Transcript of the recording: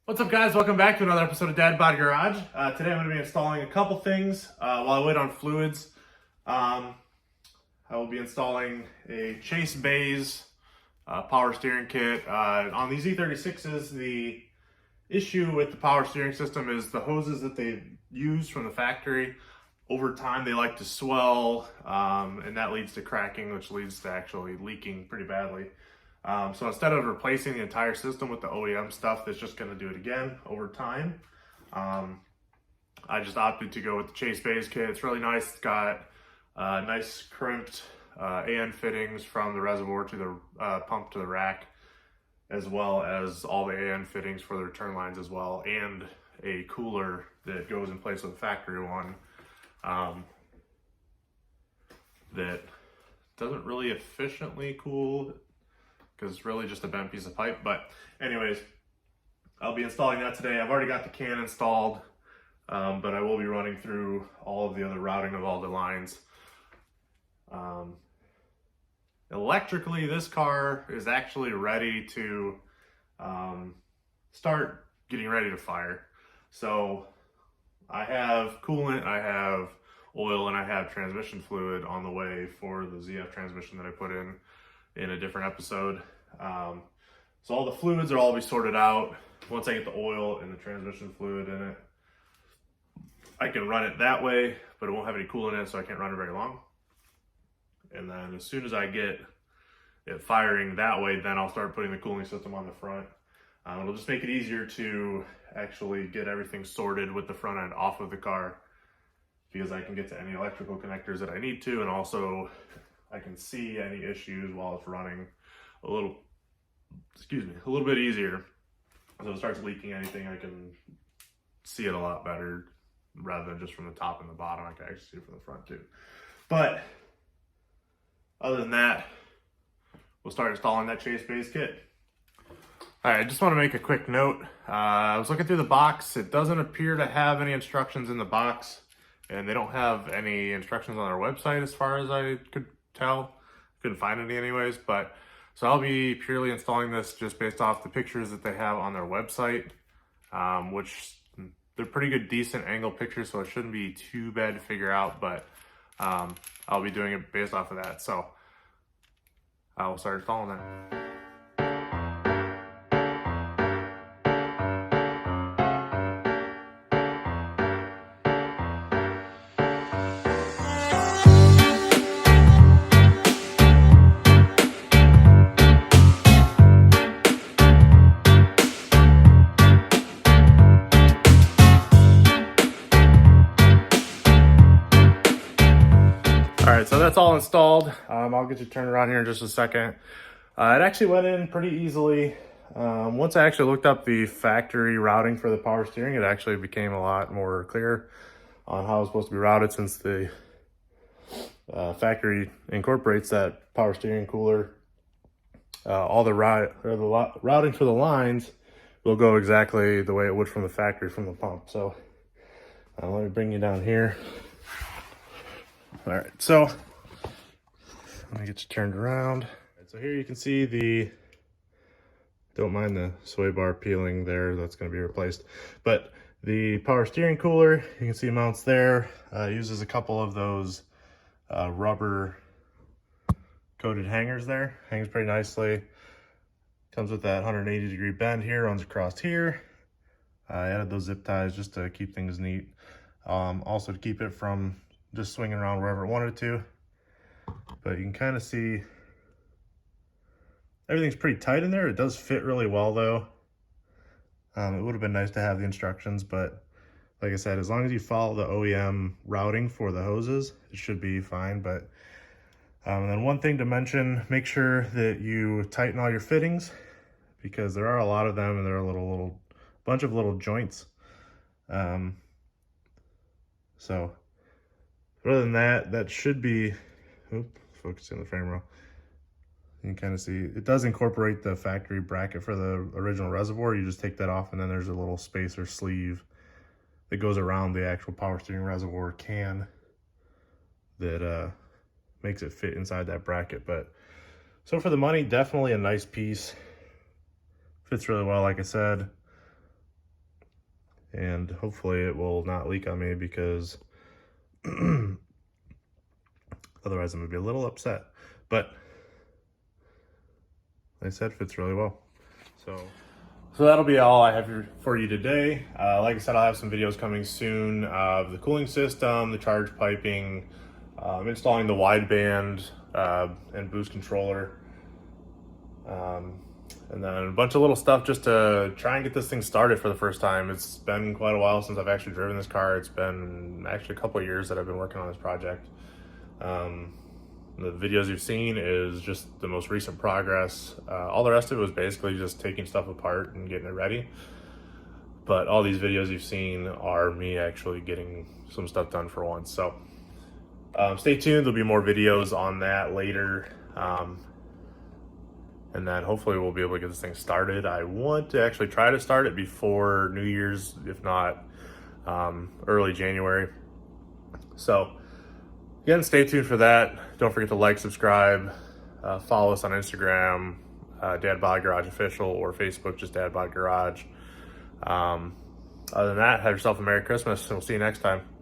What's up, guys? Welcome back to another episode of Dad Body Garage. Today I'm going to be installing a couple things while I wait on fluids. I will be installing a Chase Bays power steering kit. On these E36s, the issue with the power steering system is the hoses that they use from the factory. Over time, they like to swell, and that leads to cracking, which leads to actually leaking pretty badly. So instead of replacing the entire system with the OEM stuff that's just going to do it again over time, I just opted to go with the Chase Bays kit. It's really nice. It's got nice crimped AN fittings from the reservoir to the pump to the rack, as well as all the AN fittings for the return lines as well, and a cooler that goes in place with the factory one that doesn't really efficiently cool, because it's really just a bent piece of pipe. But anyways, I'll be installing that today. I've already got the can installed, but I will be running through all of the other routing of all the lines. Electrically, this car is actually ready to start getting ready to fire. So I have coolant, I have oil, and I have transmission fluid on the way for the ZF transmission that I put in a different episode. So all the fluids will all be sorted out. Once I get the oil and the transmission fluid in it, I can run it that way, but it won't have any coolant in it, so I can't run it very long. And then as soon as I get it firing that way, then I'll start putting the cooling system on the front. It'll just make it easier to actually get everything sorted with the front end off of the car, because I can get to any electrical connectors that I need to, and also I can see any issues while it's running a little bit easier. So if it starts leaking anything, I can see it a lot better rather than just from the top and the bottom. I can actually see it from the front too. But other than that, we'll start installing that Chase Bays kit. All right, I just want to make a quick note. I was looking through the box. It doesn't appear to have any instructions in the box, and they don't have any instructions on their website as far as I could tell. Couldn't find any anyways, but so I'll be purely installing this just based off the pictures that they have on their website, which they're pretty good, decent angle pictures, so it shouldn't be too bad to figure out, but I'll be doing it based off of that. So I will start installing that. Alright, so that's all installed. I'll get you turned around here in just a second. It actually went in pretty easily. Once I actually looked up the factory routing for the power steering, it actually became a lot more clear on how it's supposed to be routed, since the factory incorporates that power steering cooler. All the routing for the lines will go exactly the way it would from the factory, from the pump. So let me bring you down here. All right, so let me get you turned around. So here you can see don't mind the sway bar peeling there, that's going to be replaced. But the power steering cooler, you can see mounts there. Uses a couple of those rubber coated hangers there. Hangs pretty nicely. Comes with that 180-degree bend here, runs across here. I added those zip ties just to keep things neat. Also to keep it from just swinging around wherever it wanted to. But you can kind of see everything's pretty tight in there. It does fit really well though. It would have been nice to have the instructions, but like I said, as long as you follow the OEM routing for the hoses, it should be fine. But and then one thing to mention, make sure that you tighten all your fittings, because there are a lot of them and there are a bunch of little joints. So other than that, that should be, focusing on the frame rail. You can kind of see, it does incorporate the factory bracket for the original reservoir. You just take that off, and then there's a little spacer sleeve that goes around the actual power steering reservoir can that makes it fit inside that bracket. But so for the money, definitely a nice piece. Fits really well, like I said. and hopefully it will not leak on me, because otherwise I'm gonna be a little upset. But like I said, fits really well. So that'll be all I have for you today. Like I said, I'll have some videos coming soon of the cooling system, the charge piping, installing the wideband and boost controller, and then a bunch of little stuff just to try and get this thing started for the first time. It's been quite a while since I've actually driven this car. It's been actually a couple of years that I've been working on this project. The videos you've seen is just the most recent progress. All the rest of it was basically just taking stuff apart and getting it ready. But all these videos you've seen are me actually getting some stuff done for once. So stay tuned, there'll be more videos on that later. And then hopefully we'll be able to get this thing started. I want to actually try to start it before New Year's, if not early January. So again, stay tuned for that. Don't forget to like, subscribe, follow us on Instagram, Dad Bod Garage Official, or Facebook, just Dad Bod Garage. Other than that, have yourself a Merry Christmas, and we'll see you next time.